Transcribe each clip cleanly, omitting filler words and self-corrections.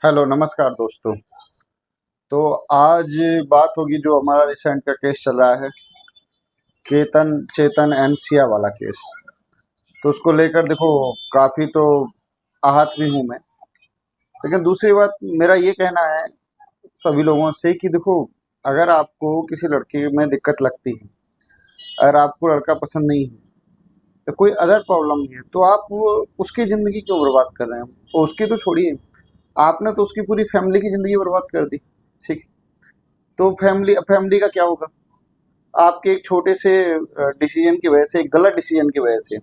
Hello नमस्कार दोस्तों। तो आज बात होगी जो हमारा रिसेंट का केस चल रहा है, केतन चेतन एंड सिया वाला केस। तो उसको लेकर देखो काफ़ी तो आहत भी हूँ मैं। लेकिन दूसरी बात मेरा ये कहना है सभी लोगों से कि देखो, अगर आपको किसी लड़के में दिक्कत लगती है, अगर आपको लड़का पसंद नहीं है या कोई अदर प्रॉब्लम है, तो आप उसकी ज़िंदगी क्यों बर्बाद कर रहे हैं? और उसकी तो छोड़िए, आपने तो उसकी पूरी फैमिली की ज़िंदगी बर्बाद कर दी। ठीक है, तो फैमिली फैमिली का क्या होगा? आपके एक छोटे से डिसीजन की वजह से, एक गलत डिसीजन की वजह से।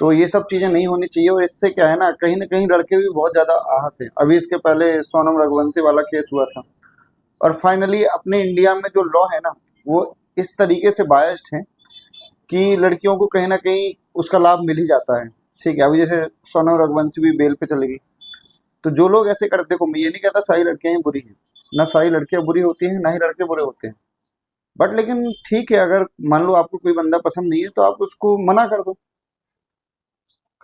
तो ये सब चीज़ें नहीं होनी चाहिए। और इससे क्या है ना, कहीं न कहीं लड़के भी बहुत ज़्यादा आहत हैं। अभी इसके पहले सोनम रघुवंशी वाला केस हुआ था। और फाइनली अपने इंडिया में जो लॉ है ना, वो इस तरीके से बायस्ड है कि लड़कियों को कहीं न कहीं उसका लाभ मिल ही जाता है। ठीक है, अभी जैसे सोनम रघुवंशी भी बेल पे चली गई। तो जो लोग ऐसे करते, देखो मैं ये नहीं कहता सारी लड़कियाँ ही बुरी हैं, ना सारी लड़कियाँ बुरी होती हैं, ना ही लड़के बुरे होते हैं। बट लेकिन ठीक है, अगर मान लो आपको कोई बंदा पसंद नहीं है तो आप उसको मना कर दो।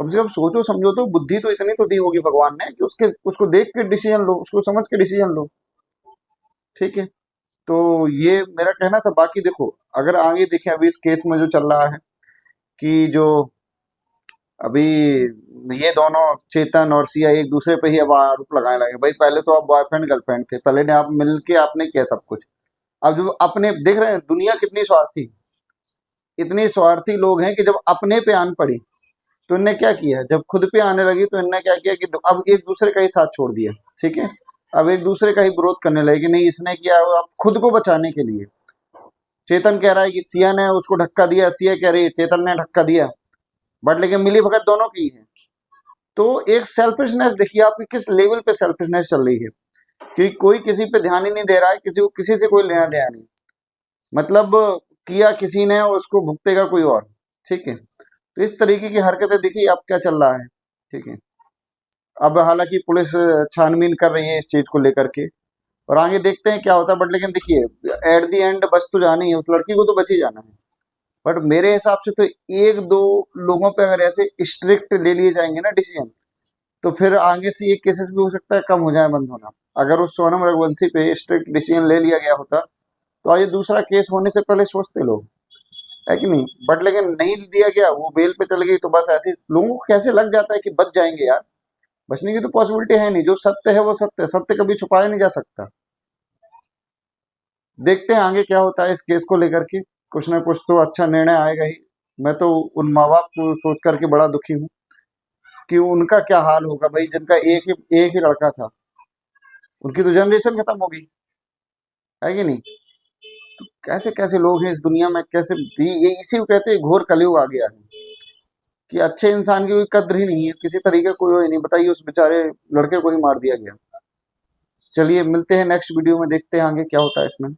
कम से कम सोचो समझो, तो बुद्धि तो इतनी तो दी होगी भगवान ने कि उसके उसको देख के डिसीजन लो, उसको समझ के डिसीजन लो। ठीक है, तो ये मेरा कहना था। बाकी देखो, अगर आगे देखें अभी इस केस में जो चल रहा है कि जो अभी ये दोनों चेतन और सिया एक दूसरे पे ही अब आरोप लगाने लगे। भाई पहले तो आप बॉयफ्रेंड गर्लफ्रेंड थे, पहले ने आप मिल के आपने किया सब कुछ। अब जब अपने देख रहे हैं दुनिया कितनी स्वार्थी, इतने स्वार्थी लोग हैं कि जब अपने पे आन पड़ी तो इनने क्या किया, जब खुद पे आने लगी तो इनने क्या किया कि अब एक दूसरे का ही साथ छोड़ दिया। ठीक है, अब एक दूसरे का ही विरोध करने लगे कि नहीं इसने किया, अब खुद को बचाने के लिए। चेतन कह रहा है कि सिया ने उसको धक्का दिया, सिया कह रही है चेतन ने धक्का दिया। बट लेकिन मिली भगत दोनों की है। तो एक सेल्फिशनेस देखिए आपकी किस लेवल पे सेल्फिशनेस चल रही है कि कोई किसी पे ध्यान ही नहीं दे रहा है, किसी को किसी से कोई लेना देना नहीं। मतलब किया किसी ने, उसको भुगतेगा कोई और। ठीक है, तो इस तरीके की हरकतें देखिए अब क्या चल रहा है। ठीक है, अब हालांकि पुलिस छानबीन कर रही है इस चीज को लेकर के, और आगे देखते हैं क्या होता है। बट लेकिन देखिए, एट द एंड बच तो जाना ही है, उस लड़की को तो बच ही जाना है। बट मेरे हिसाब से तो एक दो लोगों पे अगर ऐसे स्ट्रिक्ट ले लिए जाएंगे ना डिसीजन, तो फिर आगे से ये केसेस भी हो सकता है कम हो जाए, बंद होना। अगर उस सोनम रघुवंशी पे स्ट्रिक्ट डिसीजन ले लिया गया होता तो आज ये दूसरा केस होने से पहले सोचते लोग, है कि नहीं? बट लेकिन नहीं दिया गया, वो बेल पे चल गई, तो बस ऐसे ही लोगों को कैसे लग जाता है कि बच जाएंगे यार। बचने की तो पॉसिबिलिटी है नहीं। जो सत्य है वो सत्य है, सत्य कभी छुपाया नहीं जा सकता। देखते हैं आगे क्या होता है इस केस को लेकर के, कुछ ना कुछ तो अच्छा निर्णय आएगा ही। मैं तो उन माँ बाप को सोच करके बड़ा दुखी हूँ कि उनका क्या हाल होगा भाई, जिनका एक ही लड़का था। उनकी तो जनरेशन खत्म हो गई, है कि नहीं? कैसे कैसे लोग हैं इस दुनिया में, कैसे ये इसी को कहते हैं घोर कलयुग आ गया है कि अच्छे इंसान की कोई कद्र ही नहीं है, किसी तरीके कोई वो ही नहीं। बताइए, उस बेचारे लड़के को ही मार दिया गया। चलिए मिलते हैं नेक्स्ट वीडियो में, देखते हैं आगे क्या होता है इसमें।